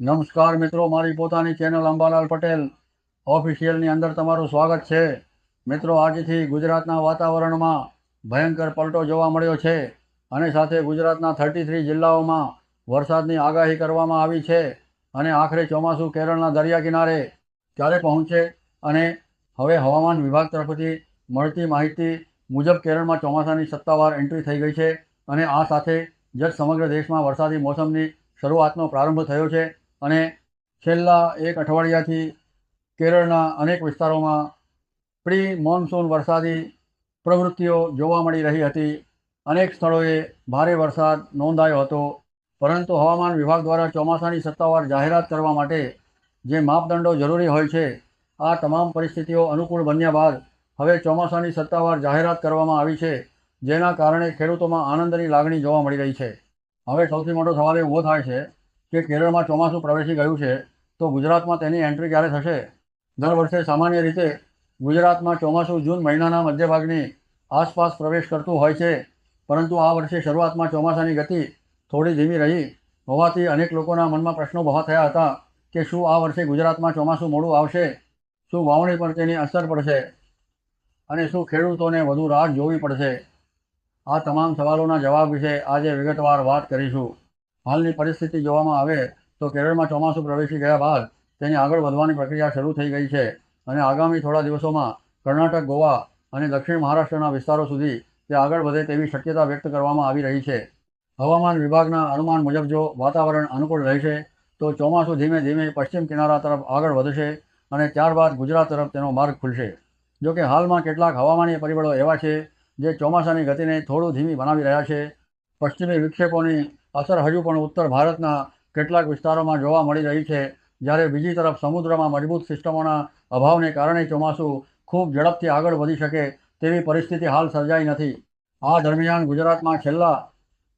નમસ્કાર મિત્રો, મારી પોતાની ચેનલ અંબાલાલ પટેલ ઓફિશિયલની અંદર તમારું સ્વાગત છે। મિત્રો, આજથી ગુજરાતના વાતાવરણમાં ભયંકર પલટો જોવા મળ્યો છે અને સાથે ગુજરાતના 33 જિલ્લાઓમાં વરસાદની આગાહી કરવામાં આવી છે અને આખરે ચોમાસું કેરળના દરિયા કિનારે ક્યારે પહોંચે અને હવે હવામાન વિભાગ તરફથી મળતી માહિતી મુજબ કેરળમાં ચોમાસાની સત્તાવાર એન્ટ્રી થઈ ગઈ છે અને આ સાથે જ સમગ્ર દેશમાં વરસાદી મોસમની શરૂઆતનો પ્રારંભ થયો છે અને છેલ્લા એક અઠવાડિયાથી કેરળના અનેક વિસ્તારોમાં પ્રી મોન્સૂન વરસાદી પ્રવૃત્તિઓ જોવા મળી રહી હતી। અનેક સ્થળોએ ભારે વરસાદ નોંધાયો હતો, પરંતુ હવામાન વિભાગ દ્વારા ચોમાસાની સત્તાવાર જાહેરાત કરવા માટે જે માપદંડો જરૂરી હોય છે, આ તમામ પરિસ્થિતિઓ અનુકૂળ બન્યા બાદ હવે ચોમાસાની સત્તાવાર જાહેરાત કરવામાં આવી છે, જેના કારણે ખેડૂતોમાં આનંદની લાગણી જોવા મળી રહી છે। હવે સૌથી મોટો સવાલ એ ઊભો થાય છે કે કેરળમાં ચોમાસું પ્રવેશી ગયું છે તો ગુજરાતમાં તેની એન્ટ્રી ક્યારે થશે? દર વર્ષે સામાન્ય રીતે ગુજરાતમાં ચોમાસું જૂન મહિનાના મધ્યભાગની આસપાસ પ્રવેશ કરતું હોય છે, પરંતુ આ વર્ષે શરૂઆતમાં ચોમાસાની ગતિ થોડી ધીમી રહી હોવાથી અનેક લોકોના મનમાં પ્રશ્નો ઊભા થયા હતા કે શું આ વર્ષે ગુજરાતમાં ચોમાસું મોડું આવશે, શું વાવણી પર તેની અસર પડશે અને શું ખેડૂતોને વધુ રાહ જોવી પડશે? આ તમામ સવાલોના જવાબ વિશે આજે વિગતવાર વાત કરીશું। હાલની પરિસ્થિતિ જોવામાં આવે તો કેરળમાં ચોમાસું પ્રવેશી ગયા બાદ તેની આગળ વધવાની પ્રક્રિયા શરૂ થઈ ગઈ છે અને આગામી થોડા દિવસોમાં કર્ણાટક, ગોવા અને દક્ષિણ મહારાષ્ટ્રના વિસ્તારો સુધી તે આગળ વધે તેવી શક્યતા વ્યક્ત કરવામાં આવી રહી છે। હવામાન વિભાગના અનુમાન મુજબ જો વાતાવરણ અનુકૂળ રહેશે તો ચોમાસું ધીમે ધીમે પશ્ચિમ કિનારા તરફ આગળ વધશે અને ત્યારબાદ ગુજરાત તરફ તેનો માર્ગ ખુલશે। જોકે હાલમાં કેટલાક હવામાનીય પરિબળો એવા છે જે ચોમાસાની ગતિને થોડું ધીમી બનાવી રહ્યા છે। પશ્ચિમી વિક્ષેપોની અસર હજુ પણ ઉત્તર ભારતના કેટલાક વિસ્તારોમાં જોવા મળી રહી છે, જ્યારે બીજી તરફ સમુદ્રમાં મજબૂત સિસ્ટમોના અભાવને કારણે ચોમાસું ખૂબ ઝડપથી આગળ વધી શકે તેવી પરિસ્થિતિ હાલ સર્જાઈ નથી। આ દરમિયાન ગુજરાતમાં છેલ્લા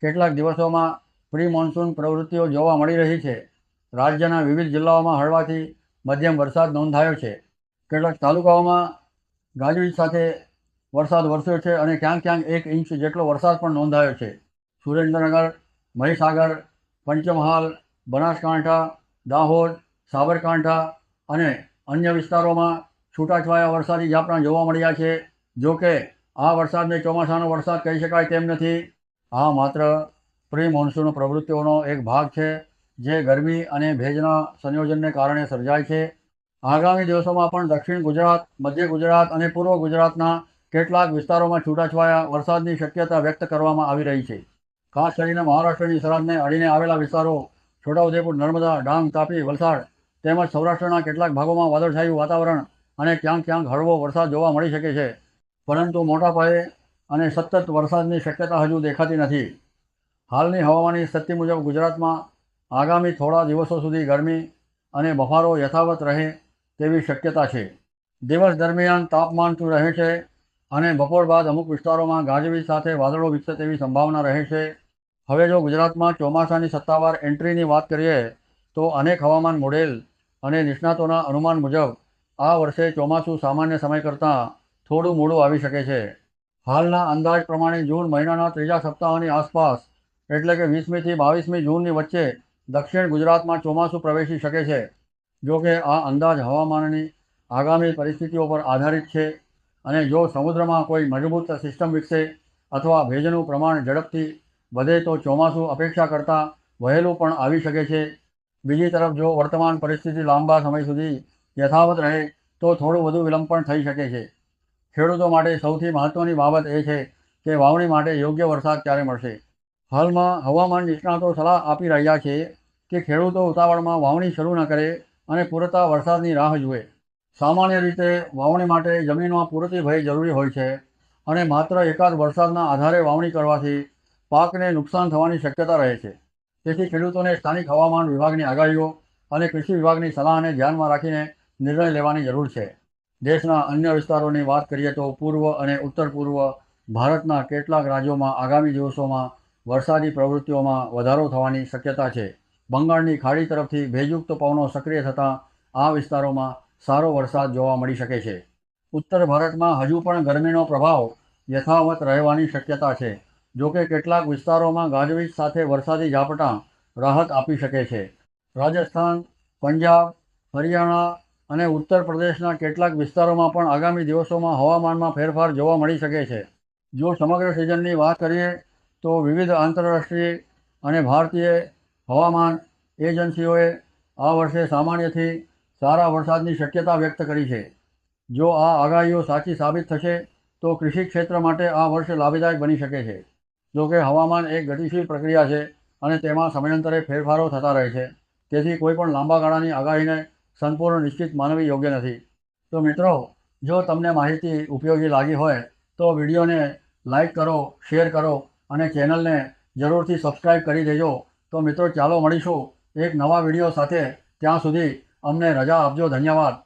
કેટલાક દિવસોમાં પ્રી મોન્સૂન પ્રવૃત્તિઓ જોવા મળી રહી છે। રાજ્યના વિવિધ જિલ્લાઓમાં હળવાથી મધ્યમ વરસાદ નોંધાયો છે। કેટલાક તાલુકાઓમાં ગાજવીજ સાથે વરસાદ વરસ્યો છે અને ક્યાંક ક્યાંક 1 ઇંચ જેટલો વરસાદ પણ નોંધાયો છે। સુરેન્દ્રનગર, મહીસાગર, પંચમહાલ, બનાસકાંઠા, દાહોદ, સાબરકાંઠા અને અન્ય વિસ્તારોમાં છૂટાછવાયા વરસાદી ઝાપટા જોવા મળ્યા છે। જો કે આ વરસાદને ચોમાસાનો વરસાદ કહી શકાય તેમ નથી। આ માત્ર પ્રી મોન્સૂન પ્રવૃત્તિઓનો એક ભાગ છે જે ગરમી અને ભેજના સંયોજનને કારણે સર્જાય છે। આગામી દિવસોમાં પણ દક્ષિણ ગુજરાત, મધ્ય ગુજરાત અને પૂર્વ ગુજરાતના કેટલાક વિસ્તારોમાં છૂટાછવાયા વરસાદની શક્યતા વ્યક્ત કરવામાં આવી રહી છે। ખાસ કરીને મહારાષ્ટ્રની સરહદને અડીને આવેલા વિસ્તારો છોટાઉદેપુર, નર્મદા, ડાંગ, તાપી, વલસાડ તેમજ સૌરાષ્ટ્રના કેટલાક ભાગોમાં વાદળછાયું વાતાવરણ અને ક્યાંક ક્યાંક હળવો વરસાદ જોવા મળી શકે છે, પરંતુ મોટા પાયે અને સતત વરસાદની શક્યતા હજુ દેખાતી નથી। હાલની હવામાનની સ્થિતિ મુજબ ગુજરાતમાં આગામી થોડા દિવસો સુધી ગરમી અને બફારો યથાવત રહે તેવી શક્યતા છે। દિવસ દરમિયાન તાપમાન રહે છે અને બપોર બાદ અમુક વિસ્તારોમાં ગાજવીજ સાથે વાદળો વિકસે તેવી સંભાવના રહે છે। હવે જો ગુજરાતમાં ચોમાસાની સત્તાવાર એન્ટ્રીની વાત કરીએ તો અનેક હવામાન મોડેલ અને નિષ્ણાતોના અનુમાન મુજબ આ વર્ષે ચોમાસું સામાન્ય સમય કરતાં થોડું મોડું આવી શકે છે। હાલના અંદાજ પ્રમાણે જૂન મહિનાના ત્રીજા સપ્તાહની આસપાસ એટલે કે 20મી થી 22મી જૂનની વચ્ચે દક્ષિણ ગુજરાતમાં ચોમાસું પ્રવેશી શકે છે। જો કે આ અંદાજ હવામાનની આગામી પરિસ્થિતિઓ પર આધારિત છે અને જો સમુદ્રમાં કોઈ મજબૂત સિસ્ટમ વિકસે અથવા ભેજનું પ્રમાણ ઝડપથી વધે તો ચોમાસું અપેક્ષા કરતાં વહેલું પણ આવી શકે છે। બીજી તરફ જો વર્તમાન પરિસ્થિતિ લાંબા સમય સુધી યથાવત રહે તો થોડું વધુ વિલંબ પણ થઈ શકે છે। ખેડૂતો માટે સૌથી મહત્ત્વની બાબત એ છે કે વાવણી માટે યોગ્ય વરસાદ ક્યારે મળશે। હાલમાં હવામાન નિષ્ણાતો સલાહ આપી રહ્યા છે કે ખેડૂતો ઉતાવળમાં વાવણી શરૂ ન કરે અને પૂરતા વરસાદની રાહ જુએ। સામાન્ય રીતે વાવણી માટે જમીનમાં પૂરતી ભેજ જરૂરી હોય છે અને માત્ર એકાદ વરસાદના આધારે વાવણી કરવાથી પાકને નુકસાન થવાની શક્યતા રહે છે। તેથી ખેડૂતોને સ્થાનિક હવામાન વિભાગની આગાહીઓ અને કૃષિ વિભાગની સલાહને ધ્યાનમાં રાખીને નિર્ણય લેવાની જરૂર છે। દેશના અન્ય વિસ્તારોની વાત કરીએ તો પૂર્વ અને ઉત્તર પૂર્વ ભારતના કેટલાક રાજ્યોમાં આગામી દિવસોમાં વરસાદી પ્રવૃત્તિઓમાં વધારો થવાની શક્યતા છે। બંગાળની ખાડી તરફથી ભેજયુક્ત પવનો સક્રિય થતાં આ વિસ્તારોમાં સારો વરસાદ જોવા મળી શકે છે। ઉત્તર ભારતમાં હજુ પણ ગરમીનો પ્રભાવ યથાવત રહેવાની શક્યતા છે। જોકે કેટલાક વિસ્તારોમાં ગાજવીજ સાથે વરસાદી ઝાપટાં રાહત આપી શકે છે। રાજસ્થાન, પંજાબ, હરિયાણા અને ઉત્તર પ્રદેશના કેટલાક વિસ્તારોમાં પણ આગામી દિવસોમાં હવામાનમાં ફેરફાર જોવા મળી શકે છે. જો સમગ્ર સિઝનની વાત કરીએ તો વિવિધ આંતરરાષ્ટ્રીય અને ભારતીય હવામાન એજન્સીઓએ આ વર્ષે સામાન્યથી સારા વરસાદની શક્યતા વ્યક્ત કરી છે. જો આ આગાહીઓ સાચી સાબિત થશે તો કૃષિ ક્ષેત્ર માટે આ વર્ષ લાભદાયક બની શકે છે. જોકે હવામાન એક ગતિશીલ પ્રક્રિયા છે અને તેમાં સમયાંતરે ફેરફારો થતા રહે છે. તેથી કોઈ પણ લાંબા ગાળાની આગાહીને સંપૂર્ણ નિશ્ચિત માનવી યોગ્ય નથી. તો મિત્રો, જો તમને માહિતી ઉપયોગી લાગી હોય તો વિડીયોને લાઈક કરો, શેર કરો અને ચેનલને જરૂરથી સબસ્ક્રાઈબ કરી દેજો. તો મિત્રો, ચાલો મળીશું એક નવા વિડીયો સાથે. ત્યાં સુધી અમને રજા આપજો. ધન્યવાદ.